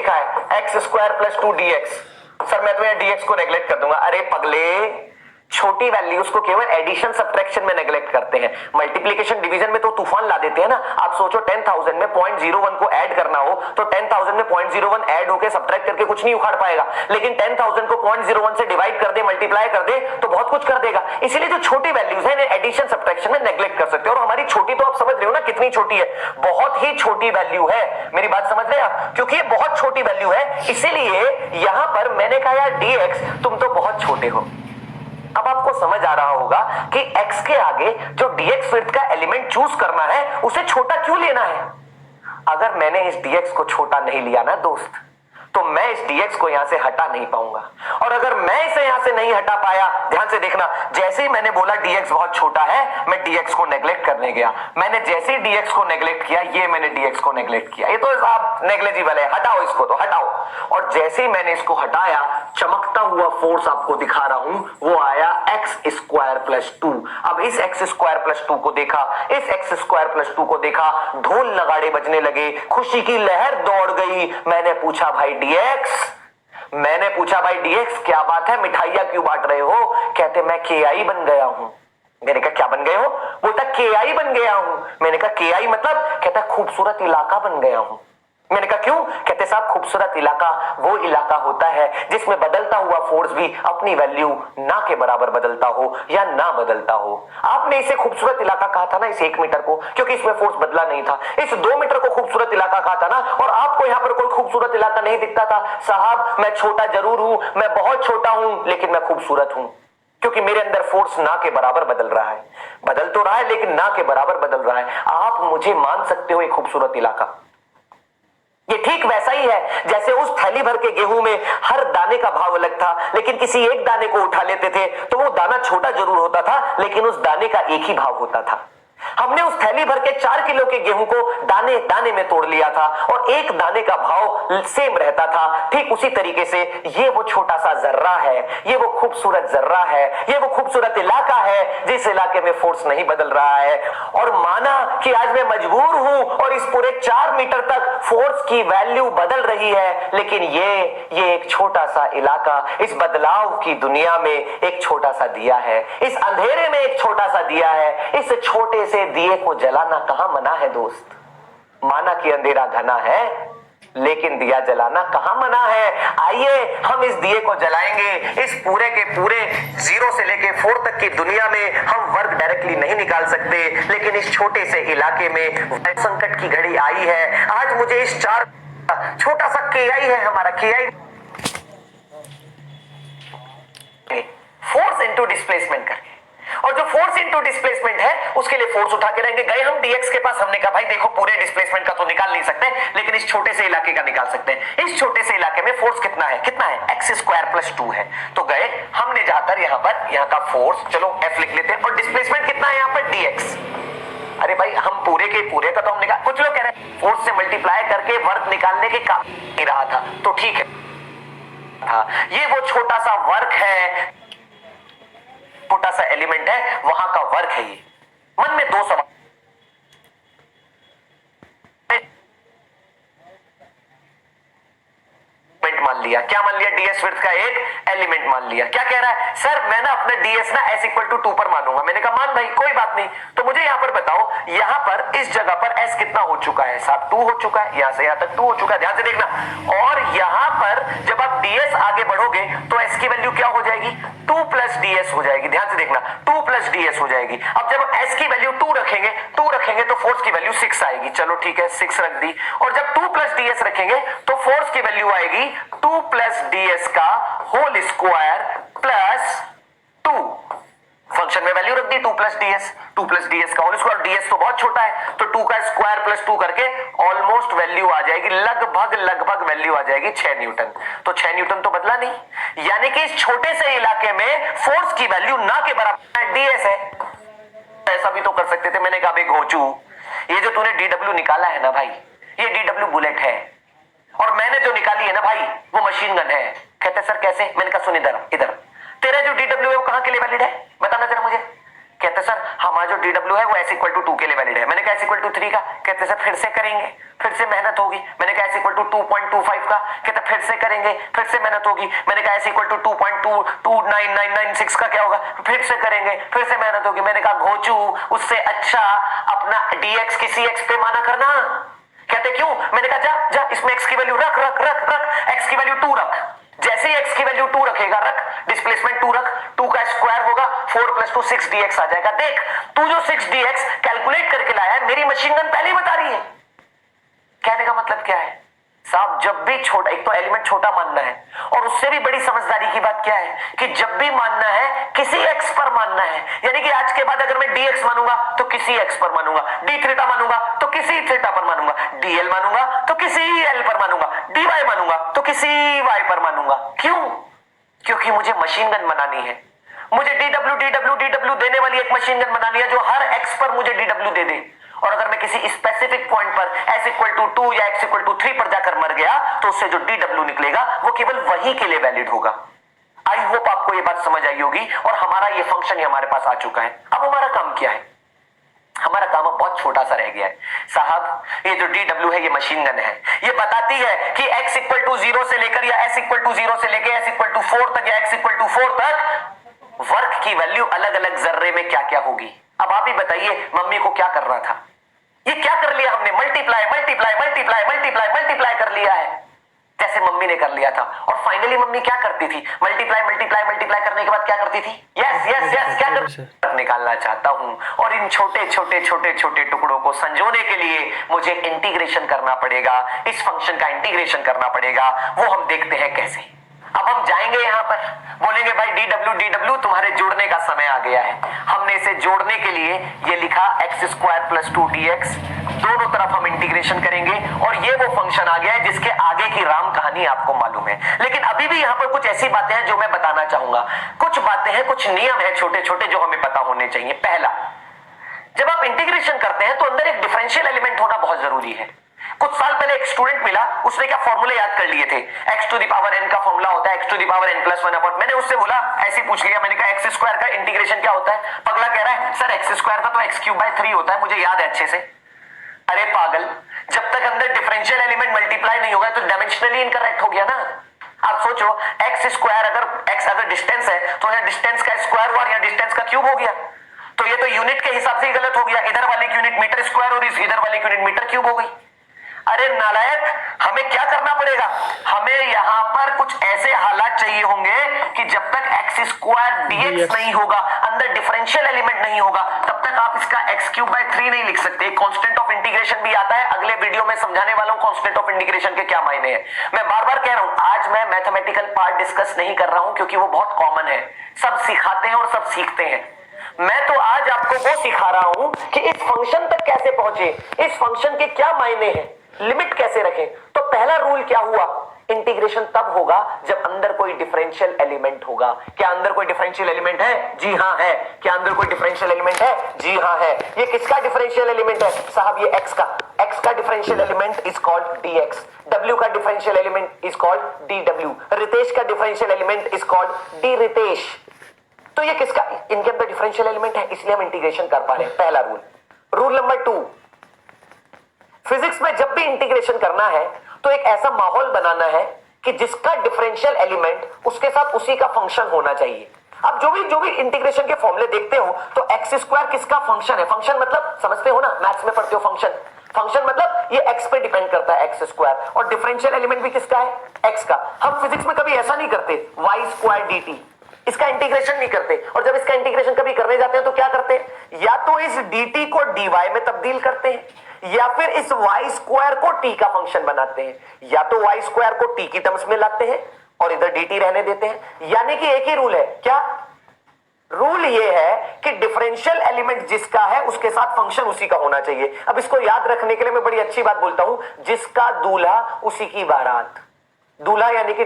लिखा है x square plus 2 dx। Sir मैं तो यहाँ dx को नेग्लेक्ट कर दूंगा। अरे पगले, छोटी वैल्यूज को केवल एडिशन सब्ट्रैक्शन में नेग्लेक्ट करते हैं, मल्टीप्लिकेशन डिवीजन में तो तूफान ला देते हैं ना। आप सोचो 10,000 में 0.01 को ऐड करना हो तो 10,000 में 0.01 ऐड होके सब्ट्रैक्ट करके कुछ नहीं उखाड़ पाएगा, लेकिन 10,000 को 0.01 से डिवाइड कर दे, मल्टीप्लाई कर दे तो बहुत कुछ कर देगा। इसीलिए जो छोटी वैल्यूज है एडिशन सब्ट्रैक्शन में नेग्लेक्ट कर सकते हो। और हमारी छोटी तो आप समझ रहे हो ना कितनी छोटी है, बहुत ही छोटी वैल्यू है। मेरी बात समझ रहे हैं आप? क्योंकि ये बहुत छोटी वैल्यू है इसीलिए यहां पर मैंने कहा यार dx तुम तो बहुत छोटे हो। अब आपको समझ आ रहा होगा कि x के आगे जो dx विड्थ का एलिमेंट चूज करना है उसे छोटा क्यों लेना है। अगर मैंने इस dx को छोटा नहीं लिया ना दोस्त, तो मैं इस dx को यहां से हटा नहीं पाऊंगा। और अगर मैं इसे यहां से नहीं हटा पाया, ध्यान से देखना, जैसे ही मैंने बोला dx बहुत छोटा है, मैं dx को नेग्लेक्ट करने गया। मैंने जैसे ही dx को नेग्लेक्ट किया, ये मैंने dx को नेग्लेक्ट किया, ये तो साहब नेग्लेजिबल है, हटाओ इसको, तो हटाओ। और जैसे ही मैंने इसको हटाया, चमकता हुआ फोर्स आपको दिखा रहा हूं, वो आया एक्स स्क्वायर प्लस 2। अब इस एक्स स्क्वायर प्लस 2 को देखा, इस एक्स स्क्वायर प्लस 2 को देखा, ढोल नगाड़े बजने लगे, खुशी की लहर दौड़ गई। मैंने पूछा भाई dx क्या बात है, मिठाइयां क्यों बांट रहे हो? कहते मैं KI बन गया हूं। मैंने कहा क्या बन गए हो? बोलता KI बन गया हूं। मैंने कहा KI मतलब? कहता खूबसूरत इलाका बन गया हूं। मैंने कहा क्यों? कहते साहब खूबसूरत इलाका वो इलाका होता है जिसमें बदलता हुआ फोर्स भी अपनी वैल्यू ना के बराबर बदलता हो या ना बदलता हो। आपने इसे खूबसूरत इलाका कहा था ना, इस 1 मीटर को, क्योंकि इसमें फोर्स बदला नहीं था। इस 2 मीटर को खूबसूरत इलाका कहा था ना, और आपको यहां पर कोई खूबसूरत इलाका नहीं दिखता था। साहब मैं छोटा जरूर हूं, मैं बहुत छोटा हूं, लेकिन मैं खूबसूरत हूं, क्योंकि मेरे अंदर फोर्स ना के बराबर बदल रहा है। बदल तो रहा है लेकिन ना के बराबर बदल रहा है। आप मुझे मान सकते हो एक खूबसूरत इलाका। ये ठीक वैसा ही है जैसे उस थैली भर के गेहूं में हर दाने का भाव अलग था, लेकिन किसी एक दाने को उठा लेते थे तो वो दाना छोटा जरूर होता था, लेकिन उस दाने का एक ही भाव होता था। हमने उस थैली भर के 4 किलो के गेहूं को दाने दाने में तोड़ लिया था और एक दाने का भाव सेम रहता था। ठीक उसी तरीके से ये वो छोटा सा जर्रा है, ये वो खूबसूरत जर्रा है, ये वो खूबसूरत इलाका है जिस इलाके में फोर्स नहीं बदल रहा है। और माना कि आज मैं मजबूर हूं और इस पूरे 4 मीटर तक फोर्स की वैल्यू बदल रही है, लेकिन ये एक छोटा सा इलाका इस बदलाव की दुनिया में एक छोटा सा दिया है, इस अंधेरे में एक छोटा सा दिया है। इस छोटे से दिए को जलाना कहां मना है दोस्त? माना कि अंधेरा घना है, लेकिन दिया जलाना कहां मना है? आइए हम इस दिए को जलाएंगे। इस पूरे के पूरे 0 से लेके 4 तक की दुनिया में हम वर्क डायरेक्टली नहीं निकाल सकते, लेकिन इस छोटे से इलाके में संकट की घड़ी आई है। आज मुझे इस 4 छोटा सा KI है, हमारा KI फोर्स इनटू डिस्प्लेसमेंट करके, और जो फोर्स इनटू डिस्प्लेसमेंट है उसके लिए फोर्स उठा के रहेंगे। गए हम dx के पास, हमने कहा भाई देखो पूरे डिस्प्लेसमेंट का तो निकाल नहीं सकते, लेकिन इस छोटे से इलाके का निकाल सकते हैं। इस छोटे से इलाके में फोर्स कितना है? एक्स स्क्वायर प्लस 2 है। तो गए हमने जाकर यहाँ का फोर्स, चलो F लिख लेते हैं, और डिस्प्लेसमेंट कितना है यहाँ पर? dx। अरे भाई हम पूरे के पूरे का तो हम निकाल, कुछ लोग कह रहे हैं फोर्स से मल्टीप्लाई करके वर्क निकालने के काम नहीं रहा था, तो ठीक है, ये वो छोटा सा वर्क है, छोटा सा एलिमेंट है, वहां का वर्क है। ये मन में 2 सवाल मान लिया, क्या मान लिया? ds विड्थ का एक एलिमेंट मान लिया। क्या कह रहा है? सर मैं ना अपने ds ना s इक्वल टू 2 पर मानूंगा। मैंने कहा मान भाई, कोई बात नहीं। तो मुझे यहां पर बताओ, यहां पर इस जगह पर s कितना हो चुका है? साहब 2 हो चुका है, यहां से यहां तक 2 हो चुका है, ध्यान से देखना। और यहां पर जब आप ds आगे बढ़ोगे तो s की वैल्यू क्या हो जाएगी? 2 प्लस ds हो जाएगी, ध्यान से देखना, 2 प्लस ds हो जाएगी। अब जब s की वैल्यू 2 रखेंगे तो फोर्स की वैल्यू 6 आएगी। चलो ठीक है, 6 रख दी। और जब 2 प्लस ds रखेंगे तो फोर्स की वैल्यू आएगी 2 प्लस ds का होल स्क्वायर प्लस 2। फंक्शन में वैल्यू रख दी 2 प्लस ds का होल स्क्वायर। ds तो बहुत छोटा है, तो 2 का स्क्वायर प्लस 2 करके ऑलमोस्ट वैल्यू आ जाएगी, लगभग वैल्यू आ जाएगी 6 न्यूटन। तो 6 न्यूटन तो बदला नहीं, यानी कि इस छोटे से इलाके में फोर्स की वैल्यू ना के बराबर ds है। ऐसा भी तो कर सकते थे। मैंने कहा बे घोचू, ये जो तूने dw निकाला है ना भाई, ये dw बुलेट है, और मैंने जो निकाली है ना भाई वो मशीन गन है। कहते सर कैसे? मैंने कहा सुन इधर, तेरा जो dw है वो कहां के लिए वैलिड है, बताना जरा मुझे। कहते सर हमारा जो dw है वो s इक्वल टू 2 के लिए वैलिड है। मैंने कहा s इक्वल टू 3 का? कहते सर फिर से करेंगे, फिर से मेहनत होगी। मैंने कहा s इक्वल टू 2.25 का, कहता फिर से करेंगे, फिर से मेहनत होगी। मैंने कहा s इक्वल टू 2.22996 का क्या होगा, फिर से करेंगे, फिर से मेहनत होगी। मैंने कहा घोचू, उससे अच्छा अपना dx किसी x पे माना करना। कहते क्यों? मैंने कहा जा जा इसमें x की वैल्यू रख रख रख रख, x की वैल्यू 2 रख। जैसे ही x की वैल्यू 2 रखेगा, रख डिस्प्लेसमेंट 2 रख, 2 का स्क्वायर होगा 4 + 2 6 dx आ जाएगा। देख तू जो 6 dx कैलकुलेट करके लाया है, मेरी मशीन गन पहले ही बता रही है। कहने का मतलब क्या है साहब, जब भी छोटा, एक तो एलिमेंट छोटा मानना है, और उससे भी बड़ी समझदारी की बात क्या है कि जब भी मानना है किसी x पर मानना है। यानी कि आज के बाद अगर मैं dx मानूंगा तो किसी x पर मानूंगा, d थीटा मानूंगा तो किसी थीटा पर मानूंगा, dl मानूंगा तो किसी l पर मानूंगा, dy मानूंगा तो किसी y पर मानूंगा। क्यों? क्योंकि मुझे मशीन गन बनानी है। मुझे dw देने वाली एक मशीन गन बनानी है जो हर x पर मुझे dw दे दे। और अगर मैं किसी स्पेसिफिक पॉइंट पर s इक्वल टू 2 या x इक्वल टू 3 पर जाकर मर गया तो उससे जो dw निकलेगा वो केवल वही के लिए वैलिड होगा। आई होप आपको ये बात समझ आई होगी। और हमारा ये फंक्शन ही हमारे पास आ चुका है। अब हमारा काम क्या है? हमारा काम अब बहुत छोटा सा रह गया है साहब। ये जो dw है ये मशीन गन है, ये बताती है कि x इक्वल टू 0 से लेकर या s इक्वल टू 0 से लेकर s इक्वल टू 4 तक या x इक्वल टू 4 तक वर्क की वैल्यू अलग अलग जर्रे में क्या क्या होगी। अब आप ही बताइए, मम्मी को क्या करना था? ये क्या कर लिया हमने? Multiply multiply multiply multiply multiply कर लिया है, जैसे मम्मी ने कर लिया था। और फाइनली मम्मी क्या करती थी? मल्टीप्लाई मल्टीप्लाई मल्टीप्लाई करने के बाद क्या करती थी? यस यस यस, क्या कर निकालना चाहता हूं। और इन छोटे छोटे छोटे छोटे टुकड़ों को संजोने के लिए मुझे इंटीग्रेशन करना पड़ेगा, इस फंक्शन का इंटीग्रेशन करना पड़ेगा। वो हम देखते हैं कैसे। अब हम जाएंगे यहां पर, बोलेंगे भाई dw तुम्हारे जोड़ने का समय आ गया है। हमने इसे जोड़ने के लिए ये लिखा x² + 2dx, दोनों तरफ हम इंटीग्रेशन करेंगे और ये वो फंक्शन आ गया है जिसके आगे की राम कहानी आपको मालूम है। लेकिन अभी भी यहां पर कुछ ऐसी बातें हैं जो मैं बताना चाहूंगा। कुछ बातें हैं, कुछ नियम है छोटे छोटे जो हमें पता होने चाहिए। पहला, जब आप इंटीग्रेशन करते हैं तो अंदर एक डिफरेंशियल एलिमेंट होना बहुत जरूरी है। कुछ साल पहले एक स्टूडेंट मिला, उसने क्या फॉर्मूले याद कर लिए थे। x⁴n का फॉर्मूला होता है x⁴n+1/। मैंने उससे बोला, ऐसे पूछ लिया, मैंने कहा x² का इंटीग्रेशन क्या होता है? पगला कह रहा है सर x² का तो x³/3 होता है, मुझे याद है अच्छे से। अरे पागल, जब तक अंदर डिफरेंशियल एलिमेंट मल्टीप्लाई नहीं होगा तो डायमेंशनली इनकरेक्ट हो गया ना। आप सोचो x² अगर x अगर डिस्टेंस है तो यह डिस्टेंस का स्क्वायर हुआ या डिस्टेंस का क्यूब हो गया, तो ये तो यूनिट के हिसाब से ही गलत हो गया। इधर वाले की यूनिट मीटर स्क्वायर और इधर वाले की यूनिट मीटर क्यूब हो गई। अरे नालायक, हमें क्या करना पड़ेगा? हमें यहां पर कुछ ऐसे हालात चाहिए होंगे कि जब तक x² dx नहीं होगा, अंदर डिफरेंशियल एलिमेंट नहीं होगा, तब तक आप इसका x³/3 नहीं लिख सकते। कांस्टेंट ऑफ इंटीग्रेशन भी आता है, अगले वीडियो में समझाने वाला हूं कांस्टेंट ऑफ इंटीग्रेशन के क्या मायने हैं। मैं बार बार कह रहा हूं, आज मैं मैथमेटिकल पार्ट डिस्कस नहीं कर रहा हूं क्योंकि वो बहुत कॉमन है, सब सिखाते हैं और सब सीखते हैं। मैं तो आज आपको वो सिखा रहा हूं कि इस फंक्शन तक कैसे पहुंचे, इस फंक्शन के क्या मायने हैं, लिमिट कैसे रखें। तो पहला रूल क्या हुआ? इंटीग्रेशन तब होगा जब अंदर कोई डिफरेंशियल एलिमेंट होगा। क्या अंदर कोई डिफरेंशियल एलिमेंट है? जी हां है। क्या अंदर कोई डिफरेंशियल एलिमेंट है? जी हां है। ये किसका डिफरेंशियल एलिमेंट है साहब? ये x का। x का differential element is called dx, w का differential element is called dw, Ritesh का differential element is called d Ritesh. तो ये किसका? इनके अंदर डिफरेंशियल एलिमेंट है, इसलिए हम इंटीग्रेशन कर पा रहे हैं। पहला रूल। रूल नंबर 2, फिजिक्स में जब भी इंटीग्रेशन करना है तो एक ऐसा माहौल बनाना है कि जिसका डिफरेंशियल एलिमेंट उसके साथ उसी का फंक्शन होना चाहिए। अब जो भी इंटीग्रेशन के फॉर्मूले देखते हो तो x² किसका फंक्शन है? फंक्शन मतलब समझते हो ना, मैथ्स में पढ़ते हो फंक्शन। फंक्शन मतलब ये x पे डिपेंड करता है x², और डिफरेंशियल एलिमेंट भी किसका है? x का। हम फिजिक्स में कभी ऐसा नहीं करते y² dt, इसका इंटीग्रेशन नहीं करते। और जब इसका इंटीग्रेशन कभी करने जाते हैं तो क्या करते हैं? या तो इस dt को dy में तब्दील करते हैं, या फिर इस y² को t का फंक्शन बनाते हैं, या तो y² को t की टर्म्स में लाते हैं और इधर dt रहने देते हैं। यानी कि एक ही रूल है। क्या रूल? ये है कि डिफरेंशियल एलिमेंट जिसका है उसके साथ फंक्शन उसी का होना चाहिए। अब इसको याद रखने के लिए मैं बड़ी अच्छी बात बोलता हूं, जिसका दूल्हा उसी की बारात। दूल्हा यानी कि